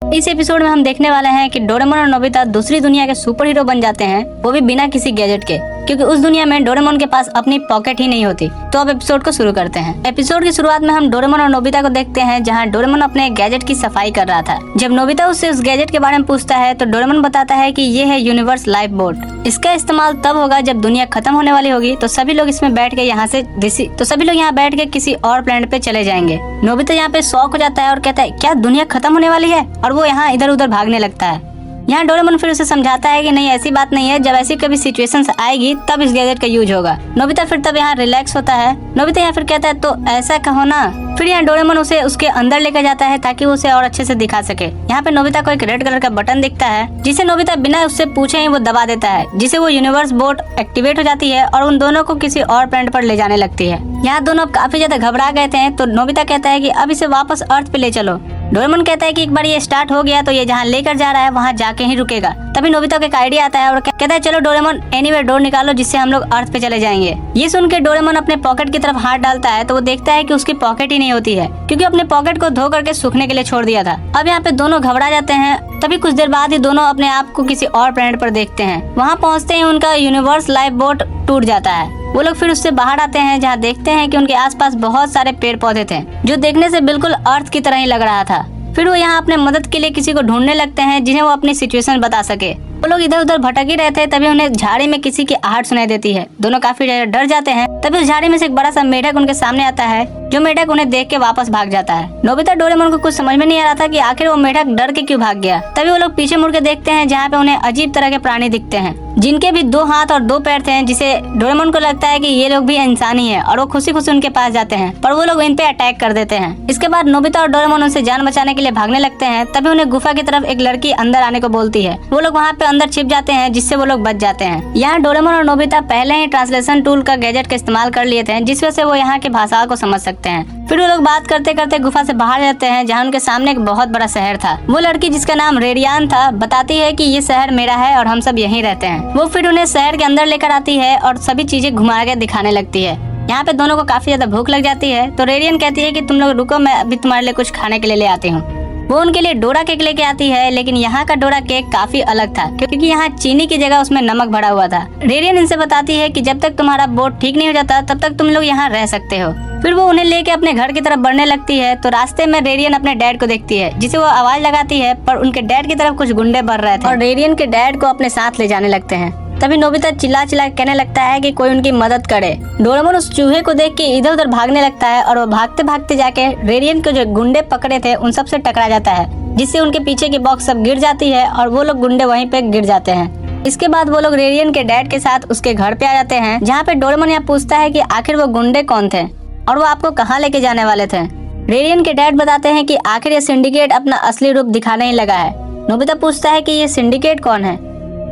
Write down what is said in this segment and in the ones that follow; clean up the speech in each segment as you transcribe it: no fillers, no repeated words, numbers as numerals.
इस एपिसोड में हम देखने वाले हैं कि डोरेमोन और नोबिता दूसरी दुनिया के सुपर हीरो बन जाते हैं, वो भी बिना किसी गैजेट के, क्योंकि उस दुनिया में डोरेमोन के पास अपनी पॉकेट ही नहीं होती। तो अब एपिसोड को शुरू करते हैं। एपिसोड की शुरुआत में हम डोरेमोन और नोबिता को देखते हैं, जहां डोरेमोन अपने गैजेट की सफाई कर रहा था। जब नोबिता उससे उस गैजेट के बारे में पूछता है तो डोरेमोन बताता है कि ये है यूनिवर्स लाइफ बोट। इसका इस्तेमाल तब होगा जब दुनिया खत्म होने वाली होगी, तो सभी लोग इसमें बैठ के यहाँ बैठ के किसी और प्लेनेट पे चले जाएंगे। नोबिता यहाँ पे शॉक हो जाता है और कहता है, क्या दुनिया खत्म होने वाली है? और वो यहाँ इधर उधर भागने लगता है। यहाँ डोरेमोन फिर उसे समझाता है कि नहीं, ऐसी बात नहीं है, जब ऐसी कभी सिचुएशंस आएगी तब इस गैजेट का यूज होगा। नोबिता फिर तब यहाँ रिलैक्स होता है। नोबिता यहाँ फिर कहता है, तो ऐसा कहो ना। फिर यहाँ डोरेमोन उसे उसके अंदर लेकर जाता है ताकि वो उसे और अच्छे से दिखा सके। यहाँ पे नोबिता को एक रेड कलर का बटन दिखता है, जिसे नोबिता बिना उससे पूछे ही वो दबा देता है, जिसे वो यूनिवर्स बोट एक्टिवेट हो जाती है और उन दोनों को किसी और प्लेनेट पर ले जाने लगती है। यहाँ दोनों अब काफी ज्यादा घबरा गए थे, तो नोबिता कहता है कि अब इसे वापस अर्थ पे ले चलो। डोरेमोन कहता है कि एक बार ये स्टार्ट हो गया तो ये जहाँ लेकर जा रहा है वहाँ जाके ही रुकेगा। तभी नोबिता को एक आइडिया आता है और कहता है, चलो डोरेमोन एनीवेयर डोर निकालो जिससे हम लोग अर्थ पे चले जाएंगे। ये सुन के डोरेमोन अपने पॉकेट की तरफ हाथ डालता है तो वो देखता है कि उसकी पॉकेट ही नहीं होती है, क्योंकि अपने पॉकेट को धो करके सूखने के लिए छोड़ दिया था। अब यहाँ पे दोनों घबरा जाते हैं। तभी कुछ देर बाद ही दोनों अपने आप को किसी और प्लेनेट पर देखते हैं। वहाँ पहुँचते ही उनका यूनिवर्स लाइफ बोट टूट जाता है। वो लोग फिर उससे बाहर आते हैं, जहाँ देखते हैं कि उनके आसपास बहुत सारे पेड़ पौधे थे, जो देखने से बिल्कुल अर्थ की तरह ही लग रहा था। फिर वो यहाँ अपने मदद के लिए किसी को ढूंढने लगते हैं, जिन्हें वो अपनी सिचुएशन बता सके। वो लोग इधर उधर भटक ही रहे थे, तभी उन्हें झाड़ी में किसी की आहट सुनाई देती है। दोनों काफी डर जाते हैं। तभी उस झाड़ी में से एक बड़ा सा मेढक उनके सामने आता है, जो मेढक उन्हें देख के वापस भाग जाता है। नोबिता डोरेमोन को कुछ समझ में नहीं आ रहा था कि आखिर वो मेढक डर के क्यों भाग गया। तभी वो लोग पीछे मुड़ के देखते हैं, जहाँ पे उन्हें अजीब तरह के प्राणी दिखते हैं, जिनके भी 2 हाथ और 2 पैर थे, जिसे डोरेमोन को लगता है कि ये लोग भी इंसान ही है, और वो खुशी खुशी उनके पास जाते हैं, पर वो लोग इन पे अटैक कर देते हैं। इसके बाद नोबिता और डोरेमोन उनसे जान बचाने के लिए भागने लगते हैं। तभी उन्हें गुफा की तरफ एक लड़की अंदर आने को बोलती है। वो लोग वहाँ पे अंदर छिप जाते हैं, जिससे वो लोग बच जाते हैं। यहाँ डोरेमोन और नोबिता पहले ही ट्रांसलेशन टूल का गैजेट का इस्तेमाल कर लिए थे, जिस वजह से वो यहाँ की भाषा को समझ सकते हैं। फिर वो लोग बात करते करते गुफा से बाहर जाते हैं, जहाँ उनके सामने एक बहुत बड़ा शहर था। वो लड़की, जिसका नाम रेडियान था, बताती है कि ये शहर मेरा है और हम सब यहीं रहते हैं। वो फिर उन्हें शहर के अंदर लेकर आती है और सभी चीजें घुमा के दिखाने लगती है। यहाँ पे दोनों को काफी ज्यादा भूख लग जाती है, तो रेडियन कहती है कि तुम लोग रुको, मैं अभी तुम्हारे लिए कुछ खाने के लिए ले आती हूँ। वो उनके लिए डोरा केक लेके आती है, लेकिन यहाँ का डोरा केक काफी अलग था, क्योंकि यहाँ चीनी की जगह उसमें नमक भरा हुआ था। रेडियन इनसे बताती है कि जब तक तुम्हारा बोट ठीक नहीं हो जाता तब तक तुम लोग यहाँ रह सकते हो। फिर वो उन्हें लेके अपने घर की तरफ बढ़ने लगती है, तो रास्ते में रेडियन अपने डैड को देखती है, जिसे वो आवाज लगाती है, पर उनके डैड की तरफ कुछ गुंडे बढ़ रहे थे और रेडियन के डैड को अपने साथ ले जाने लगते हैं। तभी नोबिता चिल्ला चिल्ला कहने लगता है कि कोई उनकी मदद करे। डोरेमोन उस चूहे को देख के इधर उधर भागने लगता है और वो भागते भागते जाके रेडियन के जो गुंडे पकड़े थे उन सब से टकरा जाता है, जिससे उनके पीछे की बॉक्स सब गिर जाती है और वो लोग गुंडे वहीं पे गिर जाते हैं। इसके बाद वो लोग रेडियन के डैड के साथ उसके घर पे आ जाते हैं, जहाँ पे डोरेमोन यहाँ पूछता है कि आखिर वो गुंडे कौन थे और वो आपको कहाँ लेके जाने वाले थे। रेडियन के डैड बताते हैं कि आखिर ये सिंडिकेट अपना असली रूप दिखाने ही लगा है। नोबिता पूछता है कि ये सिंडिकेट कौन है।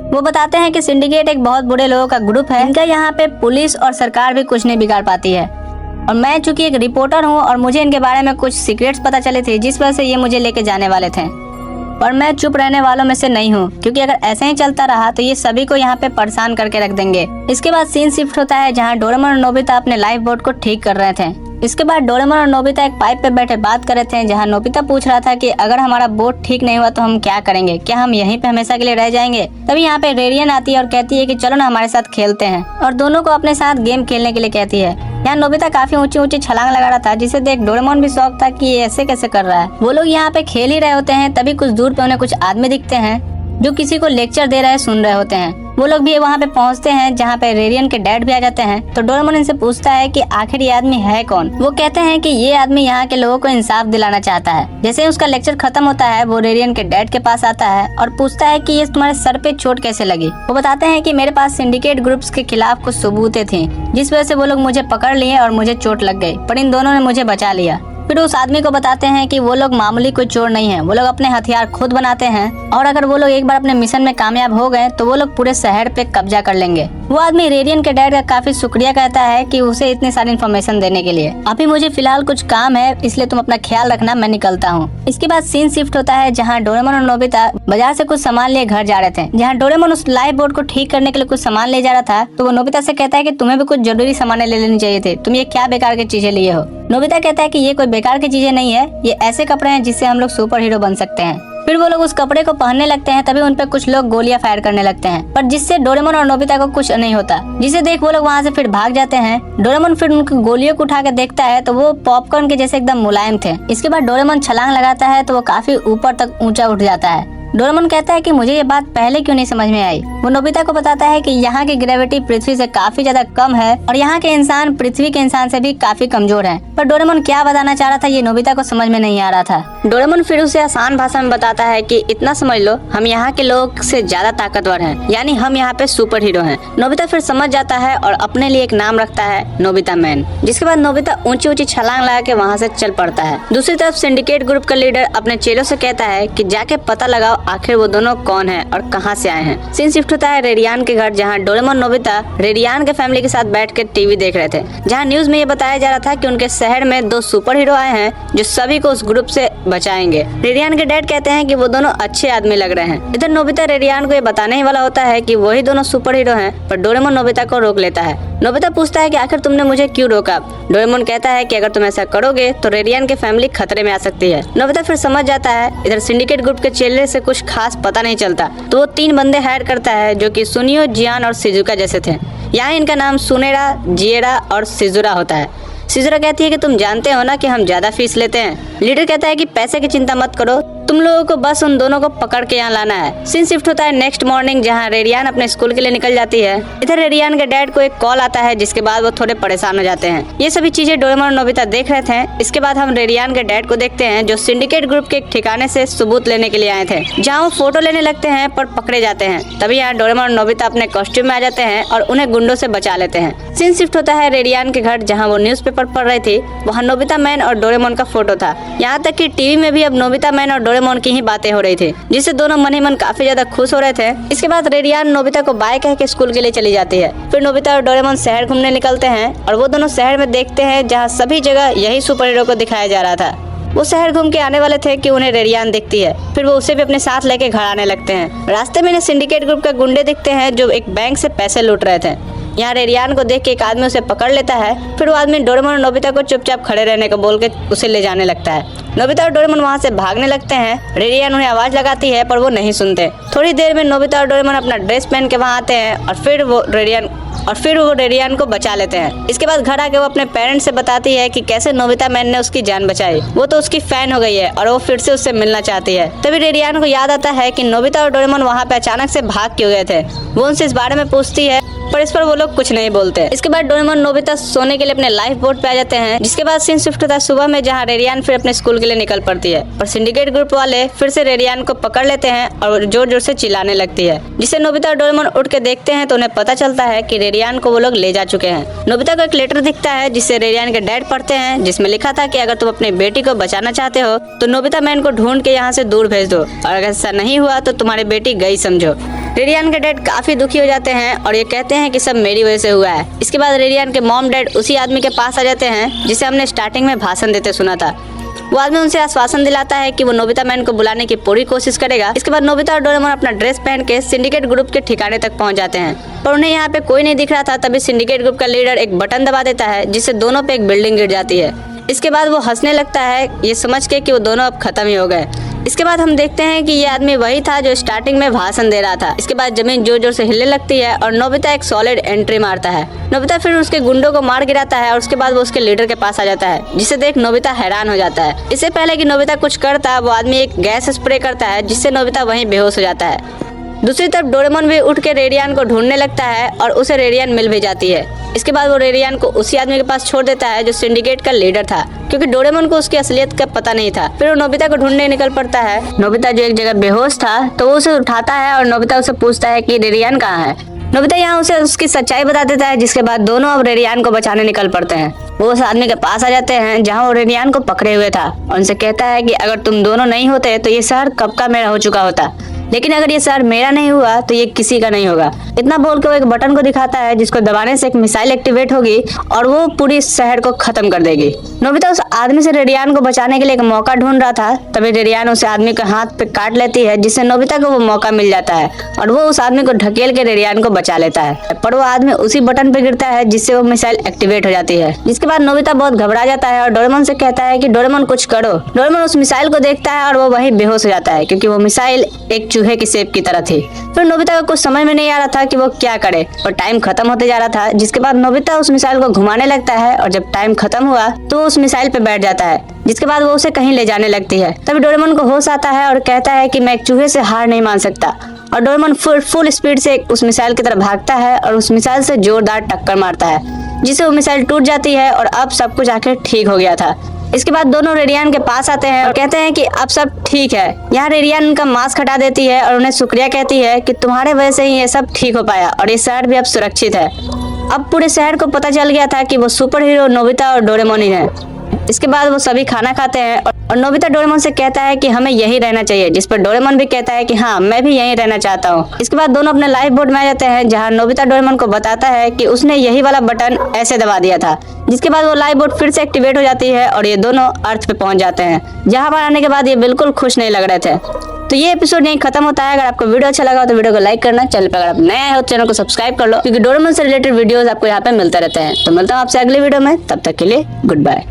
वो बताते हैं कि सिंडिकेट एक बहुत बुरे लोगों का ग्रुप है, इनका यहाँ पे पुलिस और सरकार भी कुछ नहीं बिगाड़ पाती है। और मैं चूंकि एक रिपोर्टर हूँ और मुझे इनके बारे में कुछ सीक्रेट्स पता चले थे, जिस वजह से ये मुझे लेके जाने वाले थे, पर मैं चुप रहने वालों में से नहीं हूँ, क्योंकि अगर ऐसे ही चलता रहा तो ये सभी को यहाँ पे परेशान करके रख देंगे। इसके बाद सीन शिफ्ट होता है, जहाँ डोरेमोन और नोबिता अपने लाइफ बोट को ठीक कर रहे थे। इसके बाद डोरेमोन और नोबिता एक पाइप पे बैठे बात कर रहे थे, जहाँ नोबिता पूछ रहा था कि अगर हमारा बोट ठीक नहीं हुआ तो हम क्या करेंगे, क्या हम यहीं पे हमेशा के लिए रह जाएंगे। तभी यहाँ पे रेडियन आती है और कहती है कि चलो ना हमारे साथ खेलते हैं, और दोनों को अपने साथ गेम खेलने के लिए कहती है। यहाँ नोबिता काफी ऊंची ऊंची छलांग लगा रहा था, जिसे देख डोरेमोन भी शौक था कि ये ऐसे कैसे कर रहा है। वो लोग यहाँ पे खेल ही रहे होते हैं, तभी कुछ दूर पे उन्हें कुछ आदमी दिखते हैं, जो किसी को लेक्चर दे रहे सुन रहे होते हैं। वो लोग भी वहाँ पे पहुँचते हैं, जहाँ पे रेडियन के डैड भी आ जाते हैं। तो डोरेमोन इनसे पूछता है कि आखिर ये आदमी है कौन। वो कहते हैं कि ये आदमी यहाँ के लोगों को इंसाफ दिलाना चाहता है। जैसे ही उसका लेक्चर खत्म होता है, वो रेडियन के डैड के पास आता है और पूछता है कि ये तुम्हारे सर पे चोट कैसे लगी। वो बताते हैं कि मेरे पास सिंडिकेट ग्रुप्स के खिलाफ कुछ सबूतें थी, जिस वजह से वो लोग मुझे पकड़ लिए और मुझे चोट लग गई, पर इन दोनों ने मुझे बचा लिया। फिर उस आदमी को बताते हैं कि वो लोग मामूली कोई चोर नहीं है, वो लोग अपने हथियार खुद बनाते हैं, और अगर वो लोग एक बार अपने मिशन में कामयाब हो गए तो वो लोग पूरे शहर पे कब्जा कर लेंगे। वो आदमी रेडियन के डैड का काफी शुक्रिया कहता है कि उसे इतनी सारी इन्फॉर्मेशन देने के लिए। अभी मुझे फिलहाल कुछ काम है, इसलिए तुम अपना ख्याल रखना, मैं निकलता हूँ। इसके बाद सीन शिफ्ट होता है, जहाँ डोरेमोन और नोबिता बाजार से कुछ सामान लिए घर जा रहे थे। जहाँ डोरेमोन उस लाइफ बोट को ठीक करने के लिए कुछ सामान ले जा रहा था, तो वो नोबिता से कहता है कि तुम्हें भी कुछ जरूरी सामान ले लेनी चाहिए थे, तुम ये क्या बेकार की चीजें लिए हो। नोबिता कहता है कि ये कोई बेकार की चीजें नहीं है, ये ऐसे कपड़े हैं जिससे हम लोग सुपर हीरो बन सकते हैं। फिर वो लोग उस कपड़े को पहनने लगते हैं, तभी उन पे कुछ लोग गोलियां फायर करने लगते हैं, पर जिससे डोरेमोन और नोबिता को कुछ नहीं होता, जिसे देख वो लोग वहाँ से फिर भाग जाते हैं। डोरेमोन फिर उनकी गोलियों को उठा के देखता है तो वो पॉपकॉर्न के जैसे एकदम मुलायम थे। इसके बाद डोरेमोन छलांग लगाता है तो वो काफी ऊपर तक ऊंचा उठ जाता है। डोरेमोन कहता है कि मुझे ये बात पहले क्यों नहीं समझ में आई। वो नोबिता को बताता है कि यहाँ की ग्रेविटी पृथ्वी से काफी ज्यादा कम है और यहाँ के इंसान पृथ्वी के इंसान से भी काफी कमजोर हैं। पर डोरेमोन क्या बताना चाह रहा था ये नोबिता को समझ में नहीं आ रहा था। डोरेमोन फिर उसे आसान भाषा में बताता है कि इतना समझ लो, हम यहाँ के लोग से ज्यादा ताकतवर हैं, यानी हम यहाँ पे सुपर हीरो हैं। नोबिता फिर समझ जाता है और अपने लिए एक नाम रखता है, नोबिता मैन। जिसके बाद नोबिता ऊंची ऊंची छलांग लगा के वहाँ से चल पड़ता है। दूसरी तरफ सिंडिकेट ग्रुप का लीडर अपने चेलों से कहता है कि जाके पता लगाओ आखिर वो दोनों कौन है और कहां से आए हैं। सीन शिफ्ट होता है रेडियान के घर, जहां डोरेमोन नोबिता रेडियान के फैमिली के साथ बैठ कर टीवी देख रहे थे, जहां न्यूज में ये बताया जा रहा था कि उनके शहर में 2 सुपर हीरो आए हैं जो सभी को उस ग्रुप से बचाएंगे। रेडियान के डैड कहते हैं कि वो दोनों अच्छे आदमी लग रहे हैं। इधर नोबिता रेडियान को ये बताने ही वाला होता है कि वही दोनों सुपर हीरो हैं, पर डोरेमोन नोबिता को रोक लेता है। नोबिता पूछता है कि आखिर तुमने मुझे क्यों रोका। डोरेमोन कहता है कि अगर तुम ऐसा करोगे तो रेडियान की फैमिली खतरे में आ सकती है। नोबिता फिर समझ जाता है। इधर सिंडिकेट ग्रुप के चेले से कुछ खास पता नहीं चलता, तो वो 3 बंदे हायर करता है जो कि सुनियो, जियान और शिजुका जैसे थे। यहाँ इनका नाम सुनेरा, जिएरा और शिजुरा होता है। शिजुरा कहती है कि तुम जानते हो ना कि हम ज्यादा फीस लेते हैं। लीडर कहता है कि पैसे की चिंता मत करो, तुम लोगों को बस उन दोनों को पकड़ के यहाँ लाना है। सीन शिफ्ट होता है नेक्स्ट मॉर्निंग, जहाँ रेडियान अपने स्कूल के लिए निकल जाती है। इधर रेडियान के डैड को एक कॉल आता है, जिसके बाद वो थोड़े परेशान हो जाते हैं। ये सभी चीजें डोरेमोन और नोबिता देख रहे थे। इसके बाद हम रेडियान के डैड को देखते हैं, जो सिंडिकेट ग्रुप के एक ठिकाने से सबूत लेने के लिए आए थे, जहाँ वो फोटो लेने लगते हैं पर पकड़े जाते हैं। तभी यहाँ डोरेमोन और नोबिता अपने कॉस्ट्यूम में आ जाते हैं और उन्हें गुंडों से बचा लेते हैं। सीन शिफ्ट होता है रेडियान के घर, जहाँ वो न्यूज़पेपर पढ़ रही थी। वहाँ नोबिता मैन और डोरेमोन का फोटो था। यहाँ तक कि टीवी में भी अब नोबिता मैन और डोरेमोन की ही बातें हो रही थी, जिससे दोनों मन ही मन काफी ज्यादा खुश हो रहे थे। इसके बाद रेडियान नोबिता को बाय कह के स्कूल के लिए चली जाती है। फिर नोबिता और डोरेमोन शहर घूमने निकलते हैं और वो दोनों शहर में देखते हैं जहाँ सभी जगह यही सुपर हीरो को दिखाया जा रहा था। वो शहर घूम के आने वाले थे कि उन्हें रेडियान दिखती है। फिर वो उसे भी अपने साथ लेके घर आने लगते हैं। रास्ते में सिंडिकेट ग्रुप के गुंडे दिखते हैं जो एक बैंक से पैसे लूट रहे थे। यहाँ रेडियान को देख के एक आदमी उसे पकड़ लेता है। फिर वो आदमी डोरेमोन और नोबिता को चुपचाप खड़े रहने को बोल के उसे ले जाने लगता है। नोबिता और डोरेमोन वहाँ से भागने लगते हैं। रेडियान उन्हें आवाज लगाती है पर वो नहीं सुनते। थोड़ी देर में नोबिता और डोरेमोन अपना ड्रेस पहन के वहाँ आते हैं और फिर वो रेडियान को बचा लेते हैं। इसके बाद घर आके वो अपने पेरेंट्स से बताती है कि कैसे नोबिता मैन ने उसकी जान बचाई। वो तो उसकी फैन हो गई है और वो फिर से उससे मिलना चाहती है। तभी रेडियान को याद आता है कि नोबिता और डोरेमोन वहाँ पे अचानक से भाग क्यों गए थे। वो उनसे इस बारे में पूछती है पर इस पर वो लोग कुछ नहीं बोलते। इसके बाद डोरेमोन नोबिता सोने के लिए अपने लाइफ बोट पे आ जाते हैं। जिसके बाद सीन शिफ्ट होता है सुबह में, जहाँ रेडियान फिर अपने स्कूल के लिए निकल पड़ती है। पर सिंडिकेट ग्रुप वाले फिर से रेडियान को पकड़ लेते हैं और जोर जोर से चिल्लाने लगती है, जिससे नोबिता और डोरेमोन उठ के देखते हैं तो उन्हें पता चलता है कि रेडियान को वो लोग ले जा चुके हैं। नोबिता को एक लेटर दिखता है जिससे रेडियान के डैड पढ़ते हैं, जिसमें लिखा था कि अगर तुम अपनी बेटी को बचाना चाहते हो तो नोबिता मैन को ढूंढ के यहाँ से दूर भेज दो, और अगर ऐसा नहीं हुआ तो तुम्हारी बेटी गई समझो। रेडियान के डैड काफी दुखी हो जाते हैं और ये कहते हैं कि सब मेरी वजह से हुआ है। इसके बाद रेडियान के मॉम डैड उसी आदमी के पास आ जाते हैं जिसे हमने स्टार्टिंग में भाषण देते सुना था। वो आदमी उनसे आश्वासन दिलाता है कि वो नोबिता मैन को बुलाने की पूरी कोशिश करेगा। इसके बाद नोबिता और डोरेमोन अपना ड्रेस पहन के सिंडिकेट ग्रुप के ठिकाने तक पहुंच जाते हैं, पर उन्हें यहाँ पे कोई नहीं दिख रहा था। तभी सिंडिकेट ग्रुप का लीडर एक बटन दबा देता है, जिससे दोनों पे एक बिल्डिंग गिर जाती है। इसके बाद वो हंसने लगता है, ये समझ के कि वो दोनों अब खत्म ही हो गए। इसके बाद हम देखते हैं कि ये आदमी वही था जो स्टार्टिंग में भाषण दे रहा था। इसके बाद जमीन जोर जोर से हिलने लगती है और नोबिता एक सॉलिड एंट्री मारता है। नोबिता फिर उसके गुंडों को मार गिराता है और उसके बाद वो उसके लीडर के पास आ जाता है, जिसे देख नोबिता हैरान हो जाता है। इससे पहले कि नोबिता कुछ करता, वो आदमी एक गैस स्प्रे करता है, जिससे नोबिता वहीं बेहोश हो जाता है। दूसरी तरफ डोरेमोन भी उठ के रेडियान को ढूंढने लगता है और उसे रेडियान मिल भी जाती है। इसके बाद वो रेडियान को उसी आदमी के पास छोड़ देता है जो सिंडिकेट का लीडर था, क्योंकि डोरेमोन को उसकी असलियत का पता नहीं था। फिर वो नोबिता को ढूंढने निकल पड़ता है। नोबिता जो एक जगह बेहोश था तो वो उसे उठाता है और नोबिता उसे पूछता है कि रेडियान कहाँ है। नोबिता यहाँ उसे उसकी सच्चाई बता देता है, जिसके बाद दोनों अब रेडियान को बचाने निकल पड़ते हैं। वो उस आदमी के पास आ जाते हैं जहाँ वो रेडियान को पकड़े हुए था और उनसे कहता है कि अगर तुम दोनों नहीं होते तो ये शहर कब का मेरा हो चुका होता, लेकिन अगर ये शहर मेरा नहीं हुआ तो ये किसी का नहीं होगा। इतना बोल के वो एक बटन को दिखाता है जिसको दबाने से एक मिसाइल एक्टिवेट होगी और वो पूरी शहर को खत्म कर देगी। नोबिता उस आदमी से रेडियान को बचाने के लिए एक मौका ढूंढ रहा था, तभी रेडियान उस आदमी के हाथ पे काट लेती है, जिससे नोबिता को वो मौका मिल जाता है और वो उस आदमी को ढकेल के रेडियान को बचा लेता है। पर वो आदमी उसी बटन पे गिरता है जिससे वो मिसाइल एक्टिवेट हो जाती है। जिसके बाद नोबिता बहुत घबरा जाता है और डोरेमोन से कहता है कि डोरेमोन कुछ करो। डोरेमोन उस मिसाइल को देखता है और वो वहीं बेहोश हो जाता है, क्योंकि वो मिसाइल एक चूहे की शेप की तरह थी। फिर नोबिता को कुछ समझ में नहीं आ रहा था कि वो क्या करे और टाइम खत्म होते जा रहा था। जिसके बाद नोबिता उस मिसाइल को घुमाने लगता है और जब टाइम खत्म हुआ तो उस मिसाइल पे बैठ जाता है। जिसके बाद वो उसे कहीं ले जाने लगती है। तभी डोरेमोन को होश आता है और कहता है कि मैं एक चूहे से हार नहीं मान सकता, और डोरेमोन फुल स्पीड से उस मिसाइल की तरफ भागता है और उस मिसाइल से जोरदार टक्कर मारता है, जिससे वो मिसाइल टूट जाती है और अब सब कुछ आखिर ठीक हो गया था। इसके बाद दोनों रेडियान के पास आते हैं और कहते हैं कि अब सब ठीक है। यहाँ रेडियान उनका मास्क हटा देती है और उन्हें शुक्रिया कहती है कि तुम्हारे वजह से ही ये सब ठीक हो पाया और ये शहर भी अब सुरक्षित है। अब पूरे शहर को पता चल गया था कि वो सुपर हीरो नोबिता और डोरेमोन ही है। इसके बाद वो सभी खाना खाते हैं और नोबिता डोरेमोन से कहता है कि हमें यही रहना चाहिए, जिस पर डोरेमोन भी कहता है कि हाँ मैं भी यहीं रहना चाहता हूँ। इसके बाद दोनों अपने लाइफ बोट में आ जाते हैं, जहाँ नोबिता डोरेमोन को बताता है कि उसने यही वाला बटन ऐसे दबा दिया था। जिसके बाद वो लाइफ बोट फिर से एक्टिवेट हो जाती है और ये दोनों अर्थ पे पहुंच जाते हैं, जहाँ पर आने के बाद ये बिल्कुल खुश नहीं लग रहे थे। तो ये एपिसोड यहीं खत्म होता है। अगर आपको वीडियो अच्छा लगा तो वीडियो को लाइक करना, चैनल पर अगर आप नए हो चैनल को सब्सक्राइब कर लो, क्योंकि डोरेमोन से रिलेटेड वीडियोस आपको यहाँ पे मिलते रहते हैं। तो मिलता हूँ आपसे अगले वीडियो में, तब तक के लिए गुड बाय।